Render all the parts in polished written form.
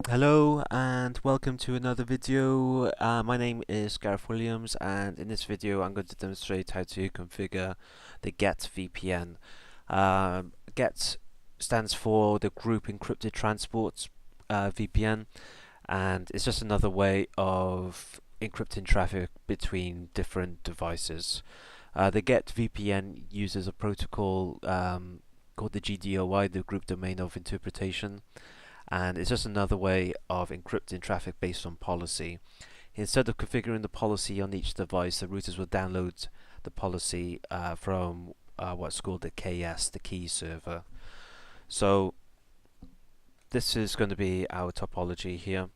Hello and welcome to another video. My name is Gareth Williams, and in this video I'm going to demonstrate how to configure the GETVPN. GET stands for the Group Encrypted Transport VPN, and it's just another way of encrypting traffic between different devices. The GETVPN uses a protocol called the GDOI, the Group Domain of Interpretation, and it's just another way of encrypting traffic based on policy. Instead of configuring the policy on each device, the routers will download the policy from what's called the KS, the key server. So this is going to be our topology here.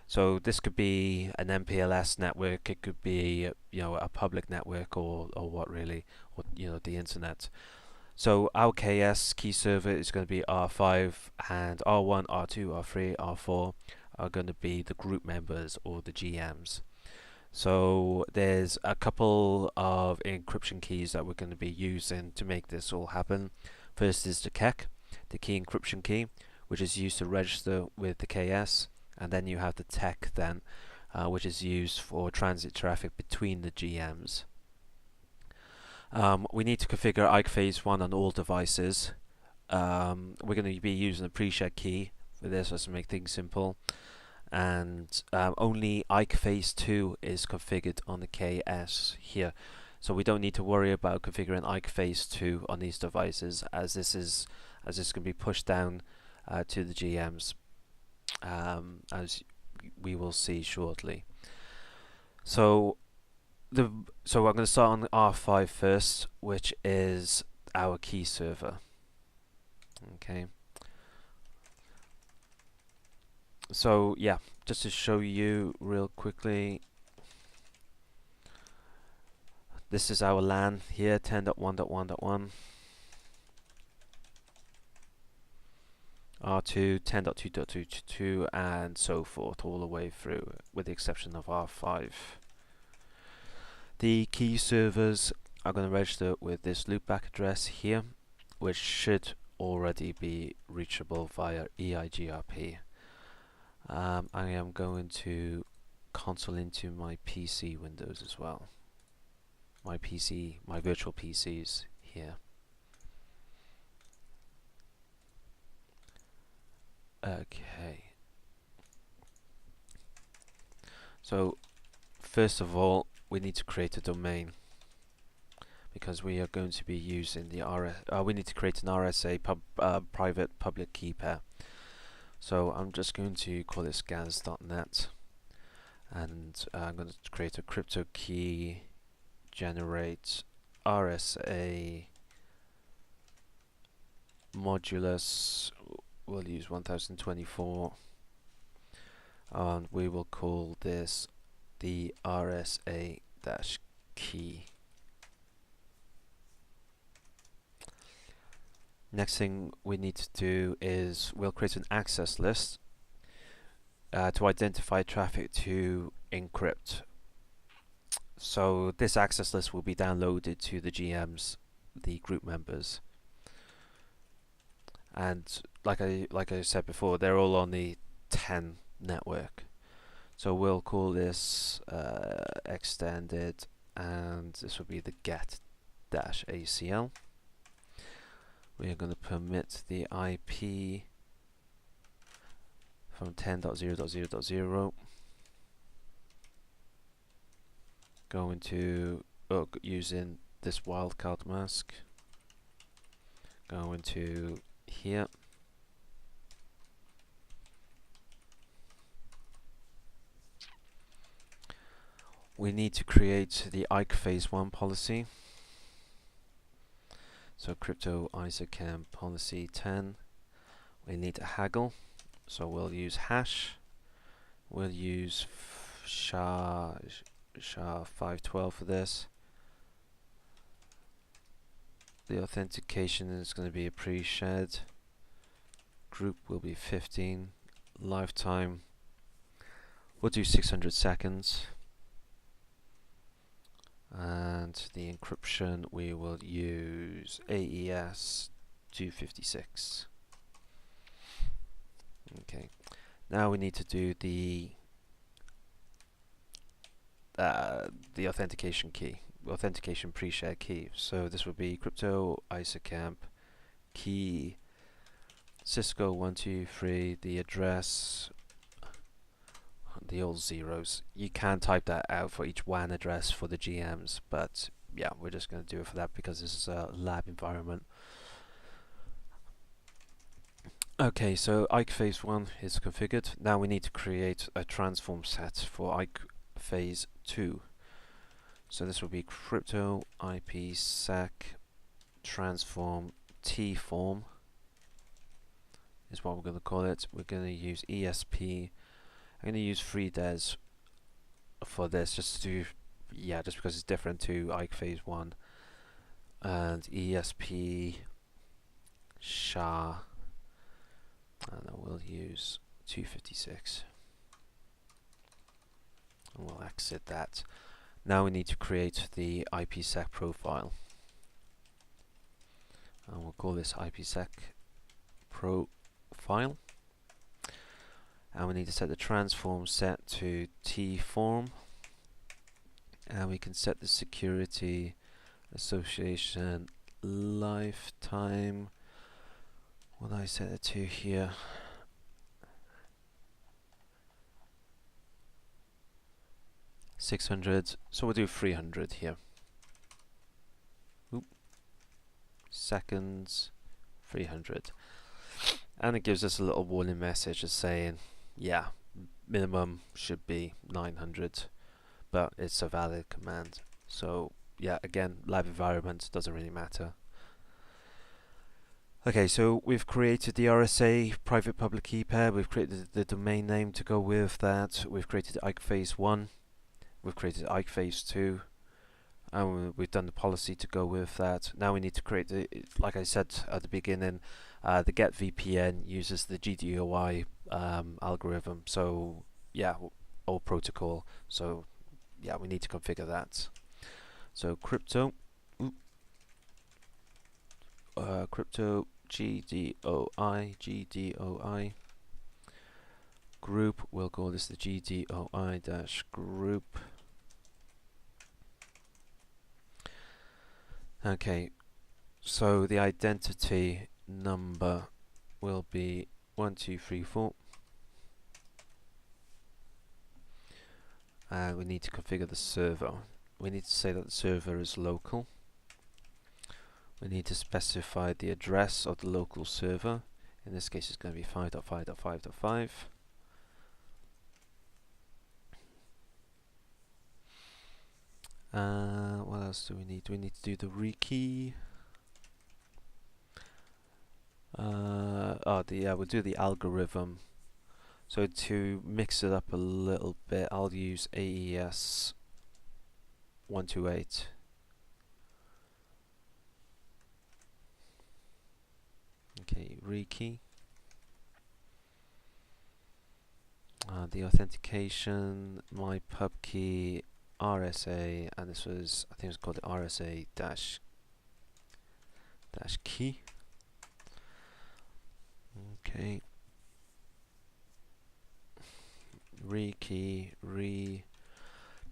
So this could be an MPLS network, it could be a public network, or what really, or the internet. So our KS key server is going to be R5, and R1, R2, R3, R4 are going to be the group members, or the GMs. So there's a couple of encryption keys that we're going to be using to make this all happen. First is the KEK, the key encryption key, which is used to register with the KS, and then you have the TEK then, which is used for transit traffic between the GMs. We need to configure Ikephase 1 on all devices. We're going to be using a pre-shared key for this, just to make things simple. And only Ikephase 2 is configured on the KS here. So we don't need to worry about configuring Ikephase 2 on these devices, as this can be pushed down to the GMs, as we will see shortly. So I'm going to start on R5 first, which is our key server. Okay. So yeah, just to show you real quickly, this is our LAN here, 10.1.1.1. R2, 10.2.2.2, and so forth, all the way through, with the exception of R5. The key servers are going to register with this loopback address here, which should already be reachable via EIGRP. I am going to console into my PC windows as well. My virtual PCs here. Okay. So first of all, we need to create a domain, because we are going to be using the we need to create an RSA private public key pair. So I'm just going to call it scans.net, and I'm going to create a crypto key, generate RSA modulus. We'll use 1024, and we will call this the RSA-key. Next thing we need to do is we'll create an access list to identify traffic to encrypt. So this access list will be downloaded to the GMs, the group members, and like I said before, they're all on the 10 network. So we'll call this extended, and this will be the get-ACL. We are going to permit the IP from 10.0.0.0. Going to using this wildcard mask. Going to here. We need to create the Ikephase 1 policy. So crypto ISACAM policy 10. We need a haggle, so we'll use hash. We'll use SHA-512 for this. The authentication is going to be a pre-shared. Group will be 15. Lifetime, we'll do 600 seconds. And the encryption, we will use AES 256. Okay. Now we need to do the authentication key, authentication pre-shared key. So this would be crypto Ipsec key Cisco 123, the address, the old zeros. You can type that out for each WAN address for the GMs, but yeah, we're just going to do it for that because this is a lab environment. Okay, so IKE phase 1 is configured. Now we need to create a transform set for IKE phase 2. So this will be crypto Ipsec transform T form is what we're going to call it. We're going to use ESP. I'm going to use FreeDes for this just to just because it's different to IKE phase 1, and ESP SHA, and I will use 256, and we'll exit that. Now we need to create the Ipsec profile, and we'll call this Ipsec profile, and we need to set the transform set to T form, and we can set the security association lifetime. What did I set it to here? $600, so we'll do 300 here. Oop. Seconds, 300. And it gives us a little warning message just saying, yeah, minimum should be 900, but it's a valid command. So yeah, again, live environment doesn't really matter. Okay, so we've created the RSA private public key pair, we've created the domain name to go with that, we've created IKE phase 1, we've created IKE phase 2, and we've done the policy to go with that. Now we need to create the, like I said at the beginning, the GETVPN uses the GDOI algorithm, so yeah, or protocol, so yeah, we need to configure that. So crypto crypto GDOI group, we'll call this the GDOI-group. Okay, so the identity number will be 1234, and we need to configure the server. We need to say that the server is local. We need to specify the address of the local server. In this case, it's going to be 5.5.5.5. What else do we need? We need to do the rekey. We'll do the algorithm. So to mix it up a little bit, I'll use AES 128. Okay, rekey. The authentication, my pub key, RSA, and this was, I think it was called the RSA dash key. Okay. Rekey,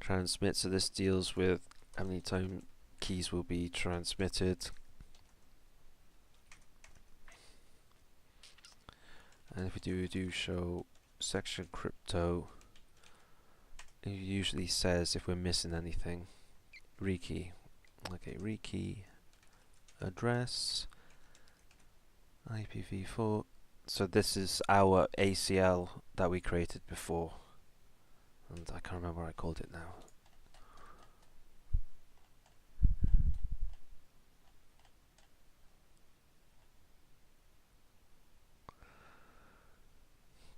transmit. So this deals with how many times keys will be transmitted. And if we do show section crypto, it usually says if we're missing anything. Rekey. Okay, rekey address IPv4. So this is our ACL that we created before, and I can't remember what I called it now.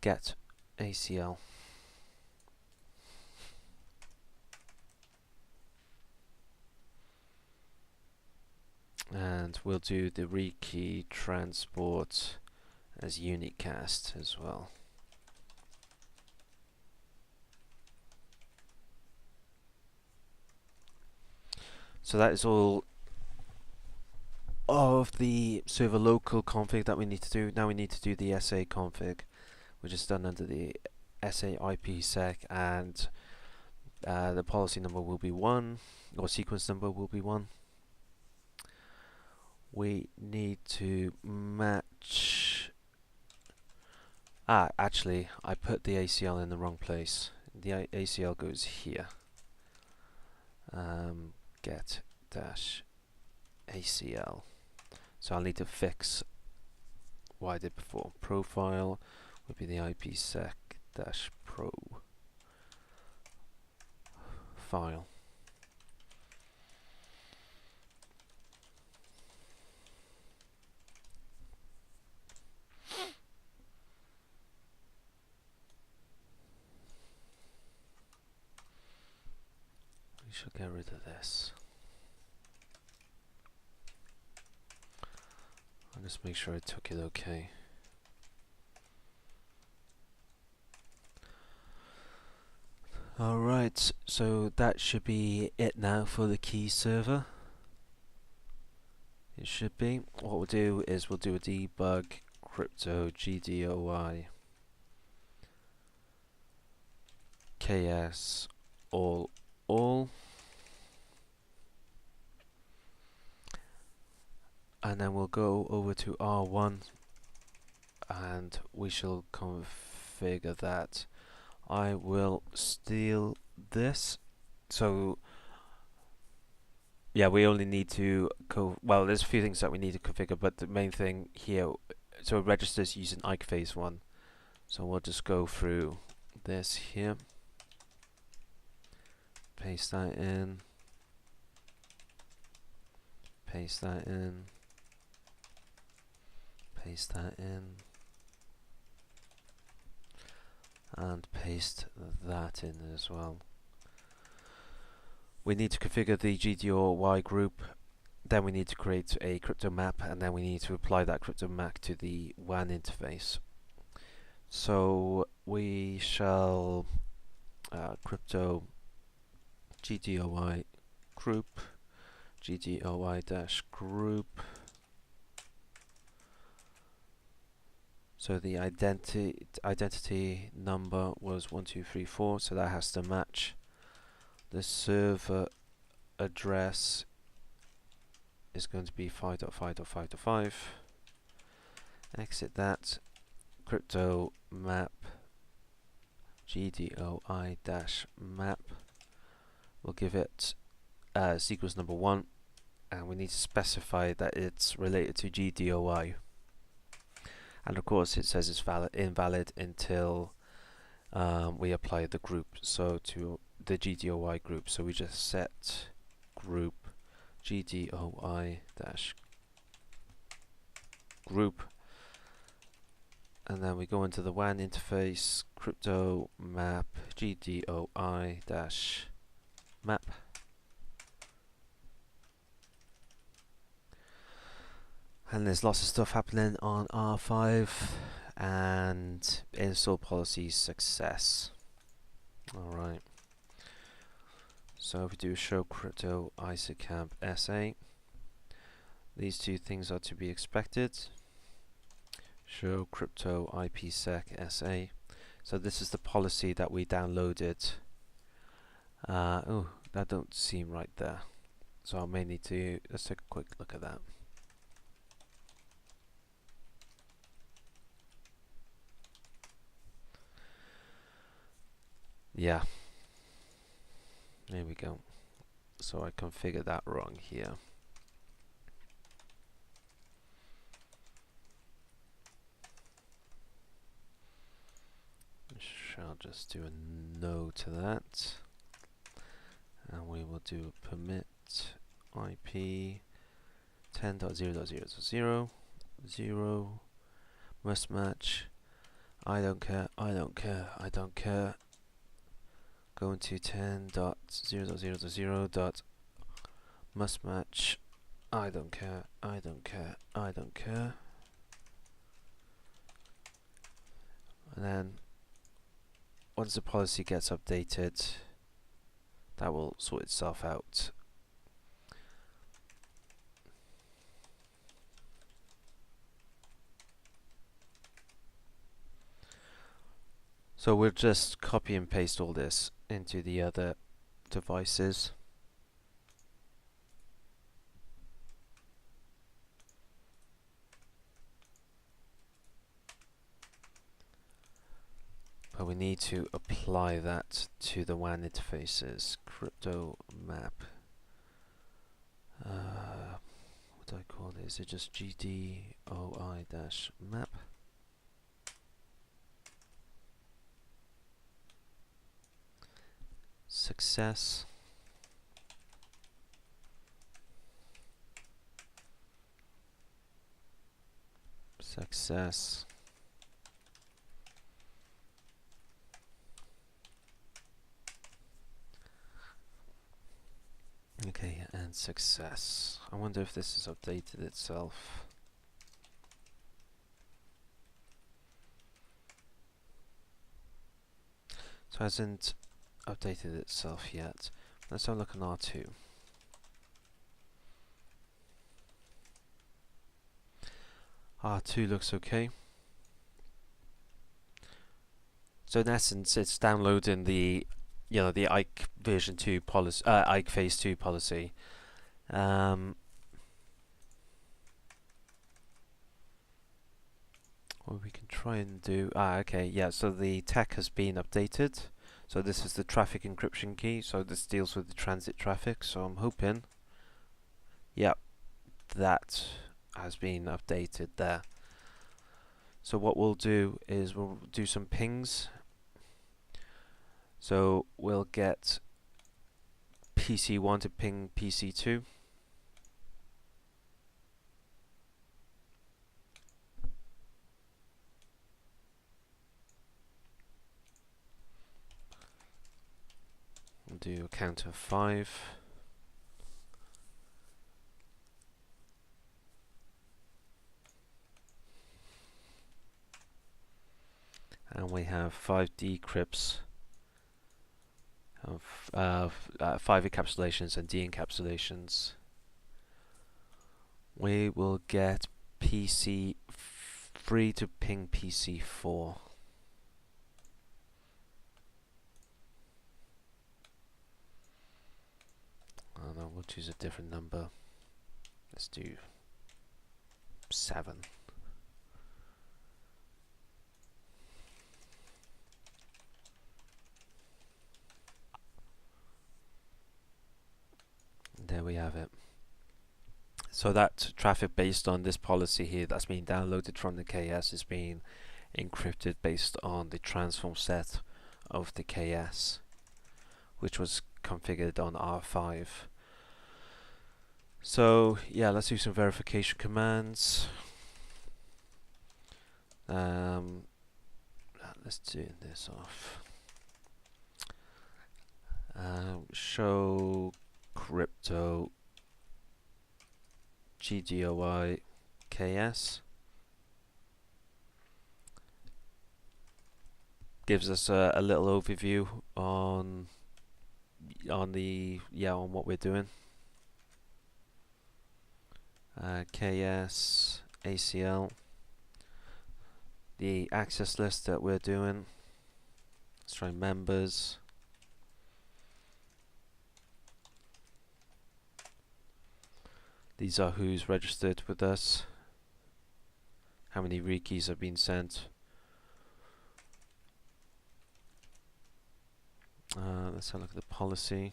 Get ACL. And we'll do the rekey transport as unicast as well. So that is all of the server local config that we need to do. Now we need to do the SA config, which is done under the SA Ipsec, and the policy number will be 1, or sequence number will be 1. We need to match. Actually, I put the ACL in the wrong place. The ACL goes here. Get dash ACL. So I'll need to fix what I did before. Profile would be the Ipsec dash pro file. We should get rid of this. I'll just make sure I took it okay. Alright, so that should be it now for the key server. It should be. What we'll do is we'll do a debug crypto GDOI KS all, and then we'll go over to R1 and we shall configure that. I will steal this. So yeah, we only need to well, there's a few things that we need to configure, but the main thing here, so it registers using Ikephase 1. So we'll just go through this here, paste that in, paste that in, paste that in, and paste that in as well. We need to configure the GDOI group, then we need to create a crypto map, and then we need to apply that crypto map to the WAN interface. So we shall crypto GDOI group, GDOI-group. So the identity number was 1234, so that has to match. The server address is going to be 5.5.5.5. Exit that. Crypto map GDOI-map. We'll give it sequence number 1, and we need to specify that it's related to GDOI. And of course it says it's invalid until we apply the group, so to the GDOI group. So we just set group GDOI-group, and then we go into the WAN interface, crypto map GDOI-map. And there's lots of stuff happening on R5, and install policy success. Alright. So if we do show crypto ISACAMP SA, these two things are to be expected. Show crypto IPsec SA. So this is the policy that we downloaded. Oh, that don't seem right there. So I may need to, let's take a quick look at that. Yeah, there we go. So I configured that wrong here. Shall just do a no to that, and we will do a permit IP 10.0.0.0 0 must match. I don't care. I don't care. I don't care. Go into 10.0.0.0 must match. I don't care. I don't care. I don't care. And then once the policy gets updated, that will sort itself out. So we'll just copy and paste all this into the other devices. But we need to apply that to the WAN interfaces. Crypto map. What do I call it? Is it just GDOI-map? Success. Success. Okay, and success. I wonder if this has updated itself. So it hasn't updated itself yet. Let's have a look on R2. R2 looks okay. So in essence, it's downloading the, the Ike version 2 policy, Ike phase 2 policy. What we can try and do, okay, yeah, so the tech has been updated. So this is the traffic encryption key, so this deals with the transit traffic, so I'm hoping, yeah, that has been updated there. So what we'll do is we'll do some pings. So we'll get PC1 to ping PC2. We'll do a count of 5. And we have 5 decrypts of 5 encapsulations and de-encapsulations. We will get PC3 to ping PC4. Oh no, we'll choose a different number. Let's do 7. There we have it. So that traffic based on this policy here that's being downloaded from the KS is being encrypted based on the transform set of the KS, which was configured on R5. So yeah, let's do some verification commands. Let's turn this off. Show crypto GDOI KS gives us a little overview on what we're doing. KS ACL, the access list that we're doing. Let's try members. These are who's registered with us, how many rekeys have been sent. Let's have a look at the policy.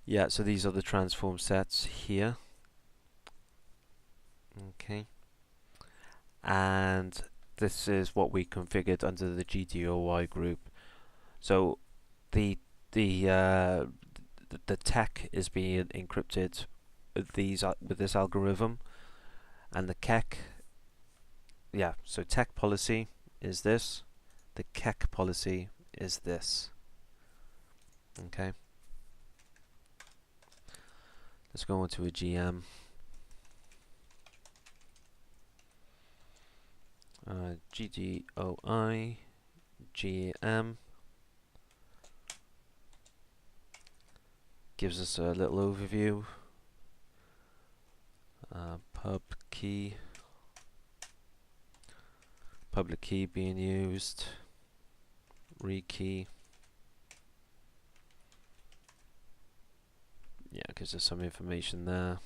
Yeah, so these are the transform sets here. Okay. And this is what we configured under the GDOI group. So the tech is being encrypted with this algorithm, and the KEK, so tech policy is this, the KEK policy is this. Okay, let's go into a GM. GDOI GM gives us a little overview. Pub key public key being used, rekey. Yeah, gives us some information there.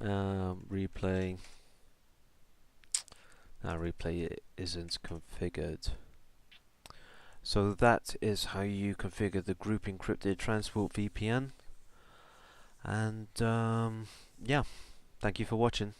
Replay. Replay isn't configured. So that is how you configure the group encrypted transport VPN. And yeah, thank you for watching.